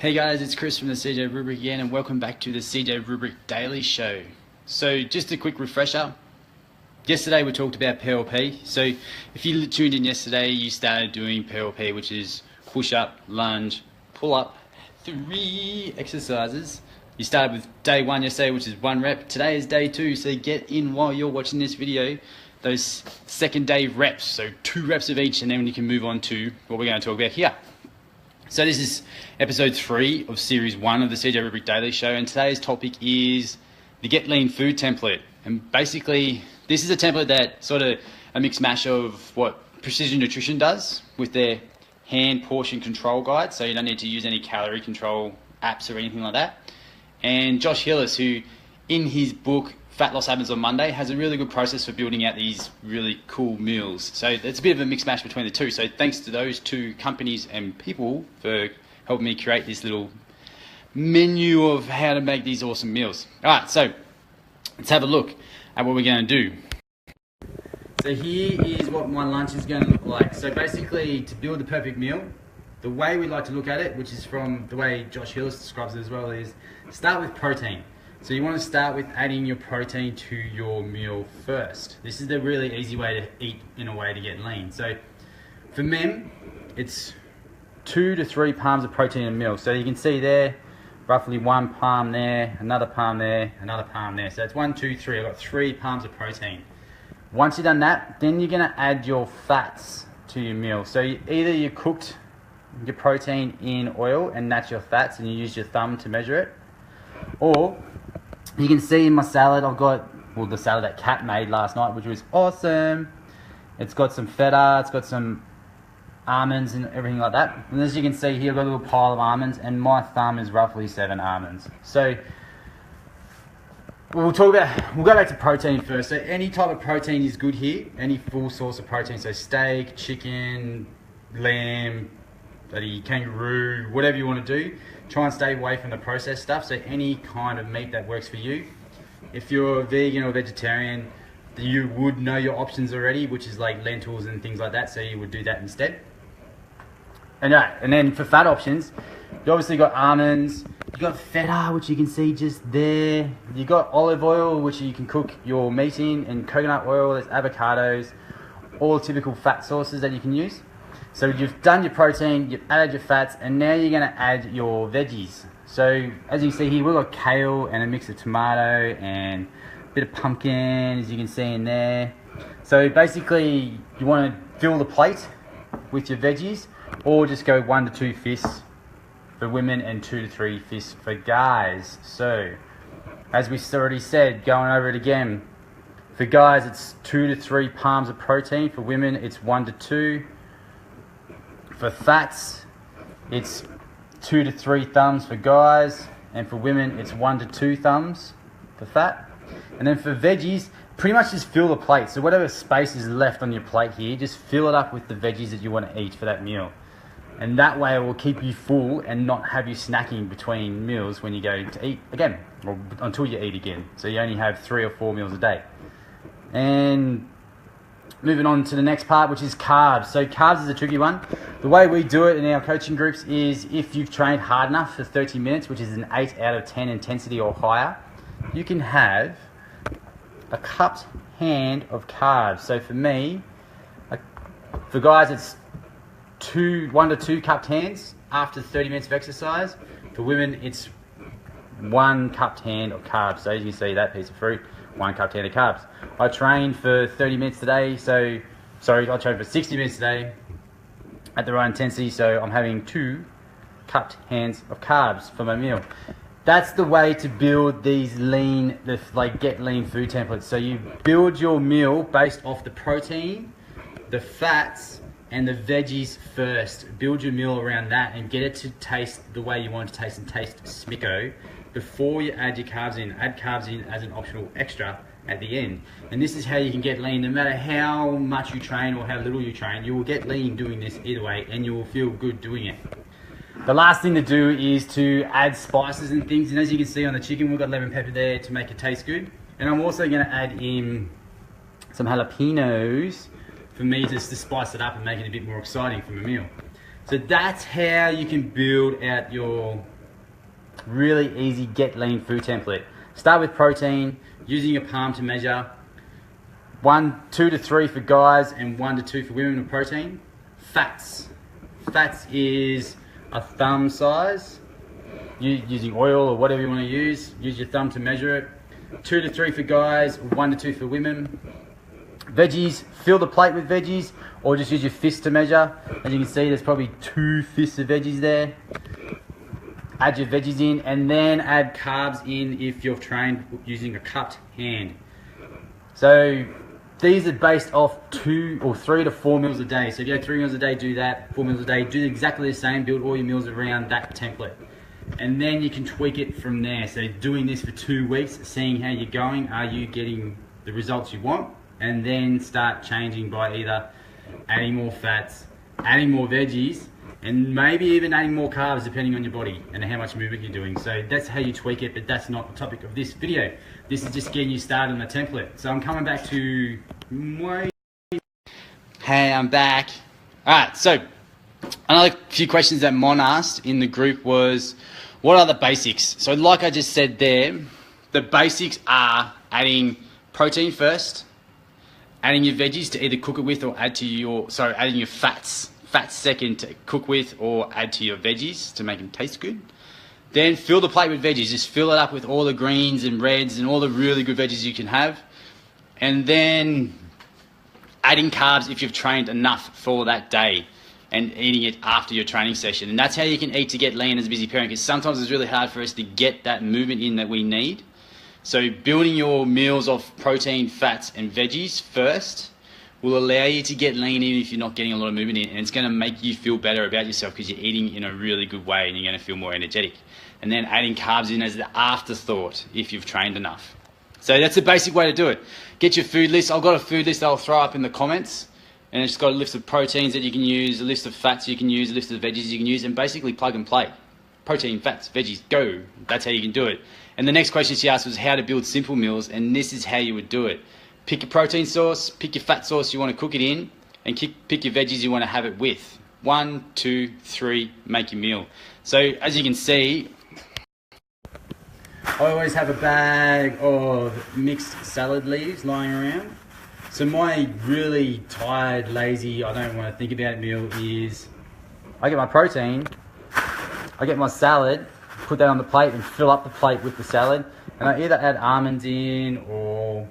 Hey guys, it's Chris from the CJ Rubric again, and welcome back to the CJ Rubric Daily Show. So just a quick refresher. Yesterday we talked about PLP. So if you tuned in yesterday, you started doing PLP, which is push up, lunge, pull up, 3 exercises. You started with day 1 yesterday, which is 1 rep. Today is day 2, so get in while you're watching this video those second day reps. So 2 reps of each, and then you can move on to what we're going to talk about here. So this is episode 3 of series 1 of the CJ Rubric Daily Show, and today's topic is the Get Lean food template. And basically, this is a template that sort of a mix mash of what Precision Nutrition does with their hand portion control guide, so you don't need to use any calorie control apps or anything like that. And Josh Hillis, who in his book Fat Loss Happens on Monday, has a really good process for building out these really cool meals. So it's a bit of a mix mash between the two. So thanks to those 2 companies and people for helping me create this little menu of how to make these awesome meals. All right, so let's have a look at what we're going to do. So here is what my lunch is going to look like. So basically, to build the perfect meal, the way we like to look at it, which is from the way Josh Hillis describes it as well, is start with protein. So you want to start with adding your protein to your meal first. This is the really easy way to eat in a way to get lean. So for men, it's 2 to 3 palms of protein in a meal. So you can see there, roughly 1 palm there, another palm there, another palm there. So it's 1, 2, 3. I've got 3 palms of protein. Once you've done that, then you're going to add your fats to your meal. So either you cooked your protein in oil and that's your fats and you use your thumb to measure it, or you can see in my salad, I've got, well, the salad that Kat made last night, which was awesome. It's got some feta, it's got some almonds and everything like that. And as you can see here, I've got a little pile of almonds, and my thumb is roughly 7 almonds. So we'll go back to protein first. So any type of protein is good here, any full source of protein. So steak, chicken, lamb, bloody kangaroo, whatever you want to do. Try and stay away from the processed stuff, so any kind of meat that works for you. If you're vegan or vegetarian, you would know your options already, which is like lentils and things like that, so you would do that instead. And then for fat options, you obviously got almonds, you got feta, which you can see just there. You got olive oil, which you can cook your meat in, and coconut oil, there's avocados, all typical fat sources that you can use. So you've done your protein, you've added your fats, and now you're going to add your veggies. So as you see here, we've got kale and a mix of tomato and a bit of pumpkin, as you can see in there. So basically, you want to fill the plate with your veggies, or just go 1 to 2 fists for women and 2 to 3 fists for guys. So as we already said, going over it again, for guys it's 2 to 3 palms of protein. For women it's 1 to 2. For fats, it's 2 to 3 thumbs for guys, and for women, it's 1 to 2 thumbs for fat. And then for veggies, pretty much just fill the plate. So whatever space is left on your plate here, just fill it up with the veggies that you want to eat for that meal. And that way it will keep you full and not have you snacking between meals when you go to eat again, or until you eat again. So you only have 3 or 4 meals a day. And moving on to the next part, which is carbs. So carbs is a tricky one. The way we do it in our coaching groups is if you've trained hard enough for 30 minutes, which is an 8 out of 10 intensity or higher, you can have a cupped hand of carbs. So for me, for guys, it's 1 to 2 cupped hands after 30 minutes of exercise. For women, it's 1 cupped hand of carbs. So as you can see, that piece of fruit, 1 cupped hand of carbs. I trained for 30 minutes today, I trained for 60 minutes today at the right intensity, so I'm having 2 cupped hands of carbs for my meal. That's the way to build these Get Lean food templates. So you build your meal based off the protein, the fats, and the veggies first. Build your meal around that and get it to taste the way you want it to taste, and taste smicko before you add your carbs in. Add carbs in as an optional extra at the end. And this is how you can get lean. No matter how much you train or how little you train, you will get lean doing this either way, and you will feel good doing it. The last thing to do is to add spices and things. And as you can see on the chicken, we've got lemon pepper there to make it taste good. And I'm also going to add in some jalapenos for me just to spice it up and make it a bit more exciting for my meal. So that's how you can build out your Really easy Get Lean food template. Start with protein, using your palm to measure. 2 to 3 for guys and 1 to 2 for women of protein. Fats. Fats is a thumb size. Using oil or whatever you want to use your thumb to measure it. 2 to 3 for guys, 1 to 2 for women. Veggies, fill the plate with veggies or just use your fist to measure. As you can see, there's probably 2 fists of veggies there. Add your veggies in and then add carbs in if you've trained using a cupped hand. So these are based off 2 or 3 to 4 meals a day. So if you go 3 meals a day, do that. 4 meals a day, do exactly the same. Build all your meals around that template. And then you can tweak it from there. So doing this for 2 weeks, seeing how you're going, are you getting the results you want? And then start changing by either adding more fats, adding more veggies, and maybe even adding more carbs depending on your body and how much movement you're doing. So that's how you tweak it, but that's not the topic of this video. This is just getting you started on the template. So I'm coming back to Hey, I'm back. Alright, so another few questions that Mon asked in the group was, what are the basics? So like I just said there, the basics are adding protein first, adding your veggies to either cook it with or add to your, adding your fats second to cook with or add to your veggies to make them taste good. Then fill the plate with veggies. Just fill it up with all the greens and reds and all the really good veggies you can have. And then adding carbs if you've trained enough for that day and eating it after your training session. And that's how you can eat to get lean as a busy parent, because sometimes it's really hard for us to get that movement in that we need. So building your meals of protein, fats and veggies first will allow you to get lean even if you're not getting a lot of movement in, and it's going to make you feel better about yourself because you're eating in a really good way and you're going to feel more energetic. And then adding carbs in as the afterthought if you've trained enough. So that's the basic way to do it. Get your food list. I've got a food list I'll throw up in the comments, and it's got a list of proteins that you can use, a list of fats you can use, a list of veggies you can use, and basically plug and play. Protein, fats, veggies, go. That's how you can do it. And the next question she asked was how to build simple meals, and this is how you would do it. Pick your protein source, pick your fat source you want to cook it in, and pick your veggies you want to have it with. 1, 2, 3, make your meal. So as you can see, I always have a bag of mixed salad leaves lying around. So my really tired, lazy, I don't want to think about it meal is I get my protein, I get my salad, put that on the plate and fill up the plate with the salad. And I either add almonds in or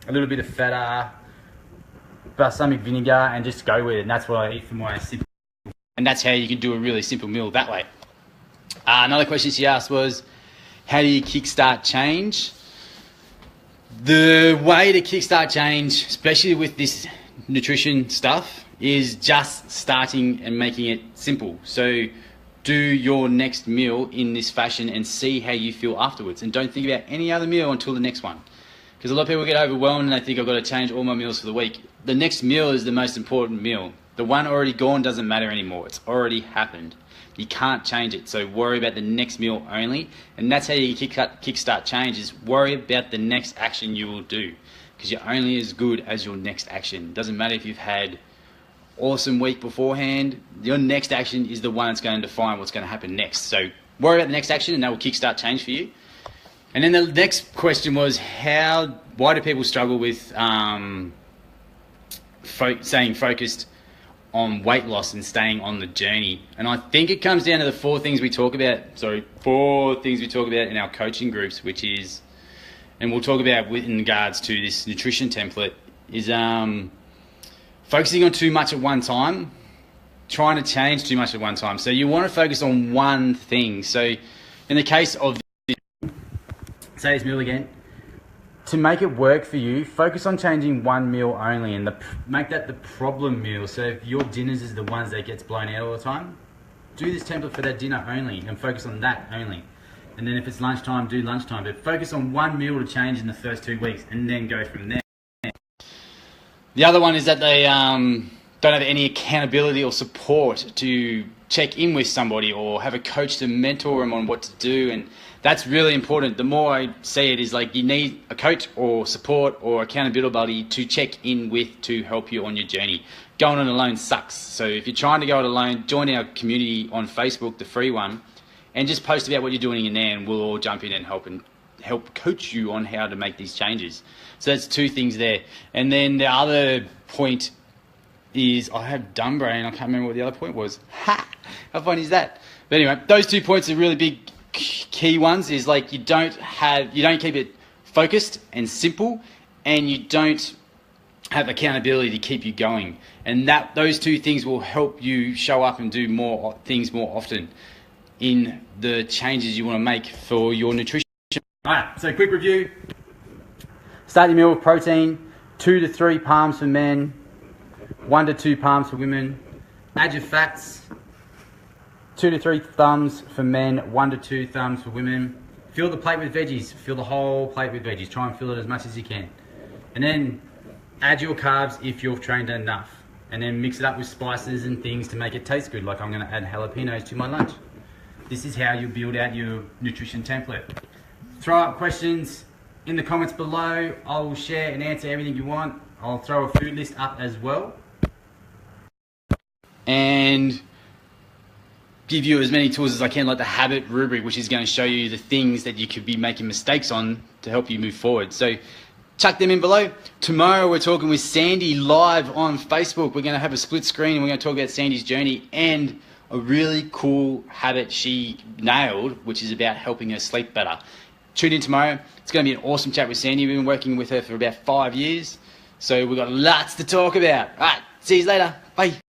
a little bit of feta, balsamic vinegar, and just go with it. And that's what I eat for my simple. And that's how you can do a really simple meal that way. Another question she asked was, how do you kickstart change? The way to kickstart change, especially with this nutrition stuff, is just starting and making it simple. So do your next meal in this fashion and see how you feel afterwards. And don't think about any other meal until the next one. Because a lot of people get overwhelmed and they think I've got to change all my meals for the week. The next meal is the most important meal. The one already gone doesn't matter anymore. It's already happened. You can't change it. So worry about the next meal only. And that's how you kickstart change, is worry about the next action you will do. Because you're only as good as your next action. It doesn't matter if you've had awesome week beforehand. Your next action is the one that's going to define what's going to happen next. So worry about the next action and that will kickstart change for you. And then the next question was, why do people struggle with staying focused on weight loss and staying on the journey? And I think it comes down to the four things we talk about in our coaching groups, which is, and we'll talk about in regards to this nutrition template, is focusing on too much at one time, trying to change too much at one time. So you want to focus on one thing. So in the case of say this meal again, to make it work for you, focus on changing one meal only and make that the problem meal. So if your dinners is the ones that gets blown out all the time, do this template for that dinner only and focus on that only. And then if it's lunchtime, do lunchtime. But focus on one meal to change in the first 2 weeks and then go from there. The other one is that they don't have any accountability or support to check in with somebody or have a coach to mentor them on what to do. And that's really important. The more I see it is like you need a coach or support or accountability to check in with to help you on your journey. Going on alone sucks. So if you're trying to go it alone, join our community on Facebook, the free one. and just post about what you're doing in there, and we'll all jump in and help coach you on how to make these changes. So that's 2 things there. And then the other point is, I have dumb brain, I can't remember what the other point was. Ha! How funny is that? But anyway, those 2 points are really big key ones. Is like you don't keep it focused and simple, and you don't have accountability to keep you going. And those 2 things will help you show up and do more things more often in the changes you want to make for your nutrition. Alright, so quick review. Start your meal with protein, 2 to 3 palms for men, 1 to 2 palms for women. Add your fats, 2 to 3 thumbs for men, 1 to 2 thumbs for women. Fill the plate with veggies. Fill the whole plate with veggies. Try and fill it as much as you can. And then add your carbs if you've trained enough. And then mix it up with spices and things to make it taste good. Like I'm going to add jalapenos to my lunch. This is how you build out your nutrition template. Throw up questions in the comments below. I'll share and answer everything you want. I'll throw a food list up as well. And give you as many tools as I can, like the habit rubric, which is going to show you the things that you could be making mistakes on to help you move forward. So chuck them in below. Tomorrow we're talking with Sandy live on Facebook. We're going to have a split screen and we're going to talk about Sandy's journey and a really cool habit she nailed, which is about helping her sleep better. Tune in tomorrow. It's going to be an awesome chat with Sandy. We've been working with her for about 5 years. So we've got lots to talk about. All right, see you later. Bye.